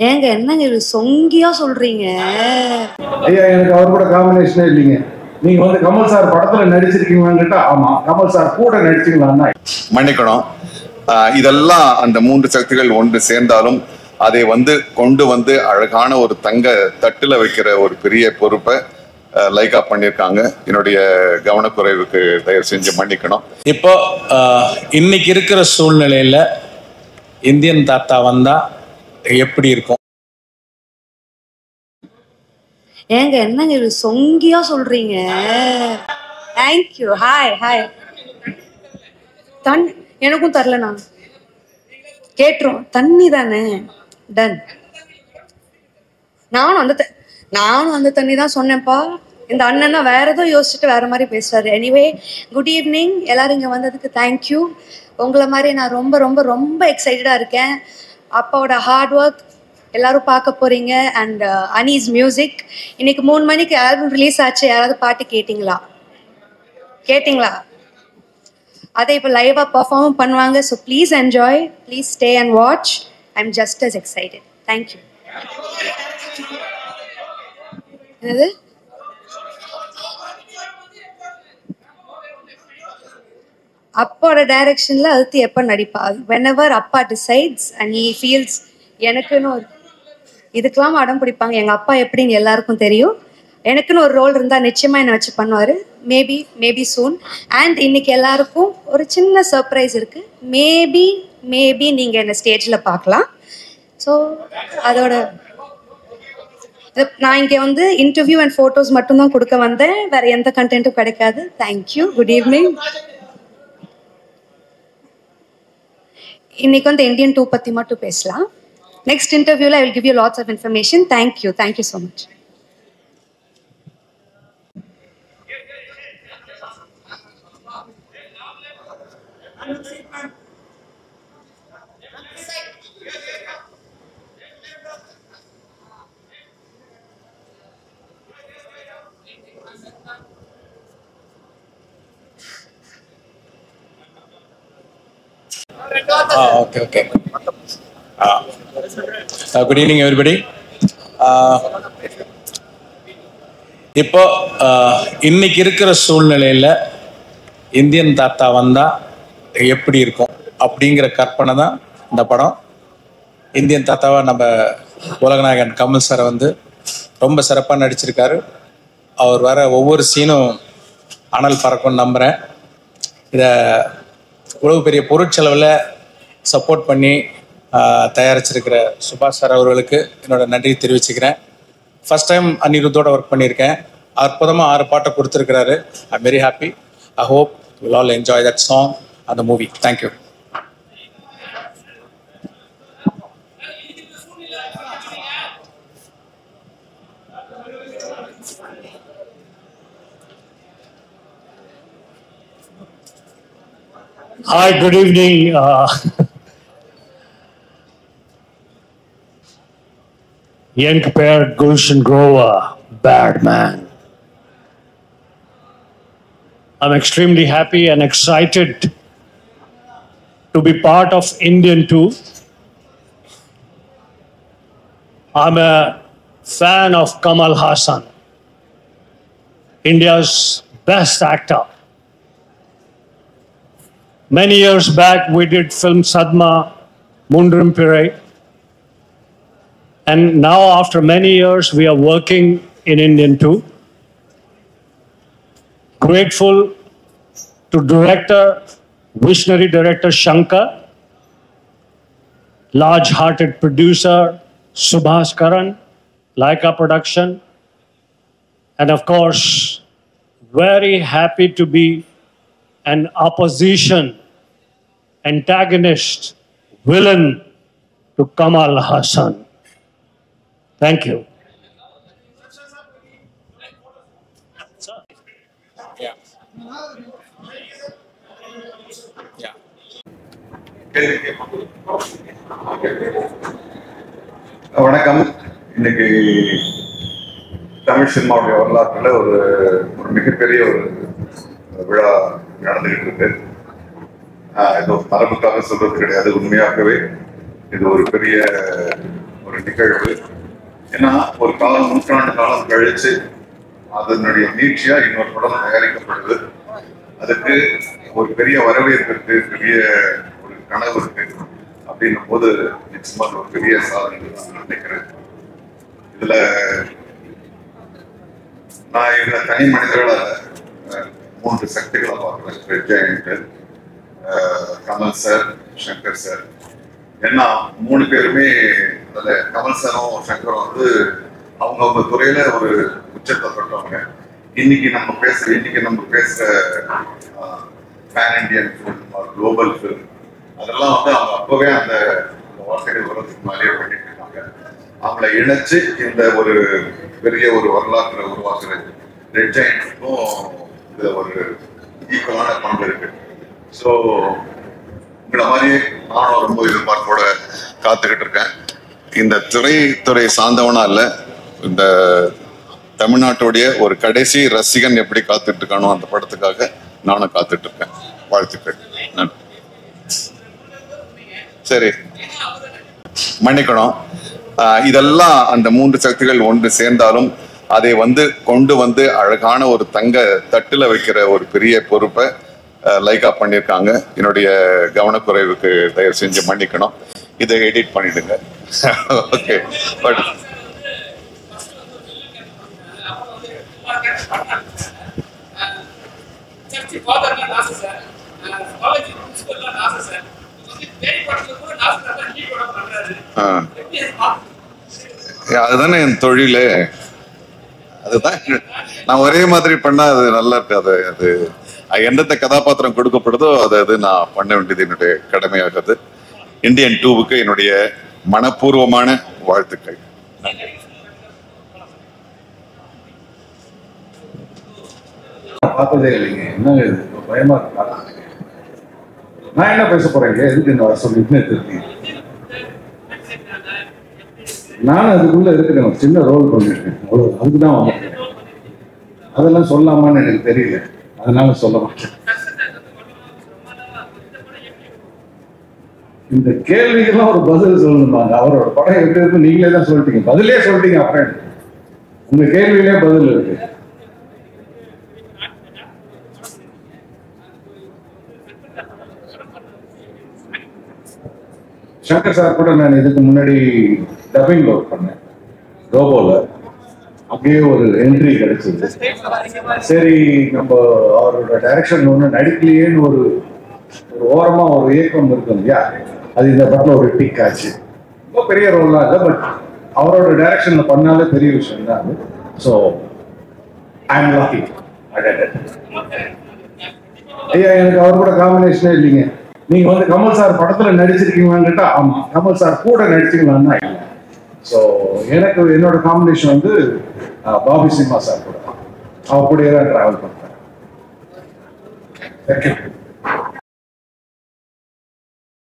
ஏங்க என்னங்க இது சொங்கியா சொல்றீங்க? ஐயா எனக்கு அவர் கூட காம்பினேஷனே இல்லைங்க. நீங்க வந்து கமல் சார் படத்துல நடிச்சிருக்கீங்களான்னு கேட்டா ஆமா, கமல் சார் கூட நடிச்சிருக்கீங்களா? மன்னிக்கணும். இதெல்லாம் அந்த 3 சக்திகள் ஒன்று சேர்ந்தாலும் அதை கொண்டு வந்து அழகான ஒரு தங்க தட்டுல வைக்கிற ஒரு பெரிய பொறுப்பை லைக்கா பண்ணியிருக்காங்க. என்னுடைய கவனக்குறைவுக்கு தயவு செஞ்சு மன்னிக்கணும். இப்போ இன்னைக்கு இருக்கிற சூழ்நிலையில இந்தியன் தாத்தா வந்தா எப்படி இருக்கும்? ஏங்க என்னங்க இது சொங்கியா சொல்றீங்க? தேங்க்யூ. Hi hi. எனக்கும் தரல, நான் கேட்டுரும். தண்ணி தானே, டன். நானும் அந்த தண்ணி தான் சொன்னேன்ப்பா. இந்த அண்ணன் தான் வேற ஏதோ யோசிச்சுட்டு வேற மாதிரி பேசுறாரு. Anyway, good evening. எல்லாரும் இங்கே வந்ததுக்கு தேங்க்யூ. உங்களை மாதிரி நான் ரொம்ப ரொம்ப ரொம்ப எக்ஸைட்டடாக இருக்கேன். அப்பாவோட ஹார்ட் ஒர்க் எல்லாரும் பார்க்க போறீங்க. And Anees music. இன்னைக்கு 3 மணிக்கு ஆல்பம் ரிலீஸ் ஆச்சு. யாராவது பாட்டு கேட்டிங்களா? அதை இப்போ லைவாக பர்ஃபார்ம் பண்ணுவாங்க. So please enjoy, please stay and watch. I am just as excited. Thank you. என்னது? அப்பாவோட டைரக்ஷன்ல அடுத்து எப்போ நடிப்பா? whenever அப்பா டிசைட்ஸ் அண்ட் he feels. எனக்குன்னு ஒரு இதுக்கெல்லாம் அடம் பிடிப்பாங்க. எங்கள் அப்பா எப்படின்னு எல்லாருக்கும் தெரியும். எனக்குன்னு ஒரு ரோல் இருந்தால் நிச்சயமாக என்னை வச்சு பண்ணுவார். Maybe soon. அண்ட் இன்னைக்கு எல்லாருக்கும் ஒரு சின்ன சர்ப்ரைஸ் இருக்குது. மேபி நீங்கள் என்னை ஸ்டேஜில் பார்க்கலாம். ஸோ அதோட நான் இங்கே இன்டர்வியூ அண்ட் ஃபோட்டோஸ் மட்டும்தான் கொடுக்க வந்தேன். வேறு எந்த கண்டென்ட்டும் கிடைக்காது. தேங்க்யூ. Good evening. இன்னைக்கு இந்தியன் 2 பற்றி மட்டும் பேசலாம். நெக்ஸ்ட் இன்டர்வியூவில் I will give you lots of information. Thank you so much. Okay. Good evening, everybody. இப்போ இன்னைக்கு இருக்கிற சூழ்நிலையில இந்தியன் தாத்தா வந்தா எப்படி இருக்கும் அப்படிங்கிற கற்பனை தான் இந்த படம். இந்தியன் தாத்தாவா நம்ம உலகநாயகன் கமல் சார் ரொம்ப சிறப்பாக நடிச்சிருக்காரு. அவர் வர ஒவ்வொரு சீனும் அனல் பறக்கும்னு நம்புகிறேன். இதை இவ்வளவு பெரிய பொருட்செலவில் சப்போர்ட் பண்ணி தயாரிச்சிருக்கிற சுபாஷ் சார் அவர்களுக்கு என்னோட நன்றி தெரிவிச்சுக்கிறேன். ஃபர்ஸ்ட் டைம் அனிருத்தோட ஒர்க் பண்ணியிருக்கேன். அற்புதமாக 6 பாட்டை கொடுத்துருக்கிறாரு. I am very happy. I hope will all enjoy that song அந்த மூவி. Thank you. Hi, good evening. Young pair Gulshan Grover, bad man. I'm extremely happy and excited to be part of Indian 2. I'm a fan of Kamal Haasan, India's best actor. Many years back, we did film Sadma, Mundrum Pirai. And now, after many years, we are working in Indian 2. Grateful to visionary director Shankar, large-hearted producer Subhash Karan, Laika Production, and of course, very happy to be an opposition, antagonist, villain to Kamal Haasan. Thank you. வணக்கம். இன்னைக்கு தமிழ் சினிமாவுடைய வரலாற்றில் ஒரு மிகப்பெரிய ஒரு விழா நடந்துகிட்டு இருக்கு. இது ஒரு மரபுக்காக சொல்றது கிடையாது. உண்மையாகவே இது ஒரு பெரிய ஒரு ஒரு நிகழ்வு. ஏன்னா ஒரு காலம், நூற்றாண்டு காலம் கழிச்சு அதனுடைய நீட்சியா இன்னொரு படம் தயாரிக்கப்படுது. அதுக்கு ஒரு பெரிய வரவேற்பு இருக்கு, பெரிய ஒரு கனவு இருக்கு. அப்படின்னும் போது நிச்சயமா ஒரு பெரிய சாதனை நான் நினைக்கிறேன். இதுல நான் இந்த தனி மனிதர்கள 3 சக்திகளை பார்க்கிறேன். Red giant, Kamal sir, Shankar sir. ஏன்னா 3 பேருமே அதுல கமல் சாரும் சங்கரும் வந்து அவங்கவுங்க துறையில ஒரு உச்சத்தை தொட்டவங்க. இன்னைக்கு நம்ம பேசுற pan Indian film, global film, அதெல்லாம் வந்து அவங்க அப்பவே அந்த வார்த்தைகள் வரதுக்கு மேலேயே பண்ணிட்டு இருக்காங்க. அவங்களை இணைச்சு இந்த ஒரு பெரிய ஒரு வரலாற்றை உருவாக்குற ரெட் ஜெயண்ட்டுக்கும் இதுல ஒரு ஈக்குவலான பங்கு இருக்கு. ஸோ உங்களை மாதிரியே நானும் ரொம்ப எதிர்பார்ப்போட காத்துக்கிட்டு இருக்கேன். இந்த திரைத்துறை சார்ந்தவனா இல்ல, இந்த தமிழ்நாட்டுடைய ஒரு கடைசி ரசிகன் எப்படி காத்துட்டு இருக்கானோ அந்த படத்துக்காக நானும் காத்துட்டு இருக்கேன். வாழ்த்துக்கள். நன்றி. சரி, மன்னிக்கணும். இதெல்லாம் அந்த 3 சக்திகள் ஒன்று சேர்ந்தாலும் அதை வந்து கொண்டு வந்து அழகான ஒரு தங்க தட்டுல வைக்கிற ஒரு பெரிய பொறுப்பை லைக்கா பண்ணியிருக்காங்க. என்னுடைய கவனக்குறைவுக்கு தயவு செஞ்சு மன்னிக்கணும். இதை எடிட் பண்ணிடுங்க. ஓகே. பட் அதுதானே என் தொழில். அதுதான் நான் ஒரே மாதிரி பண்ணா அது நல்லா இருக்காது. அது எந்தெந்த கதாபாத்திரம் கொடுக்கப்படுதோ அது நான் பண்ண வேண்டியது என்னுடைய கடமையாகிறது. இந்தியன் 2க்கு என்னுடைய மனப்பூர்வமான வாழ்த்துக்கள். பார்த்ததே இல்லைங்க. என்னங்க இது பயமா இருக்கா? நான் என்ன பேச போறேங்க? எதுக்கு என்ன வர சொல்லிட்டு தெரியும். நானும் அதுக்குள்ள இருக்கிறேன், ஒரு சின்ன ரோல் பண்ணிருக்கேன், அவ்வளவு. அதுக்குதான் வந்திருக்கேன். அதெல்லாம் சொல்லாமான்னு எனக்கு தெரியல, அதனால சொல்ல மாட்டேன். இந்த கேள்விக்கெல்லாம் ஒரு பதில் சொல்லணுமாங்க. அவரோட படம் எப்படி இருக்கு நீங்களே தான் சொல்லிட்டீங்க, பதிலே சொல்லிட்டீங்க. அப்புறம் உங்க கேள்வியிலே பதில் இருக்கு. சங்கர் சார் கூட நான் இதுக்கு முன்னாடி டப்பிங்ல ஒர்க் பண்ணேன், ரோபோல. அங்கேயே ஒரு என்ட்ரி கிடைச்சது. சரி, நம்ம அவரோட டைரக்ஷன் ஒன்று நடிக்கலையேன்னு ஒரு ஓரமா ஒரு ஏக்கம் இருக்கும் இல்லையா, அது இந்த படத்துல ஒரு டிக் ஆச்சு. ரொம்ப பெரிய ரோல்லாம் இல்லை, பட் அவரோட டைரக்ஷன்ல பண்ணாலே பெரிய விஷயம் தான் அது. So I am lucky. ஐயா, எனக்கு அவர் கூட காம்பினேஷனே இல்லைங்க. நீங்க வந்து கமல் சார் படத்துல நடிச்சிருக்கீங்களான்னு கேட்டா ஆமா, கமல் சார் கூட நடிச்சிருக்கீங்களான்னா இல்லை. ஸோ எனக்கு என்னோட காம்பினேஷன் வந்து பாபி சிம்மா சார் கூட, அவர் கூடயே தான் டிராவல் பண்ணுறேன்.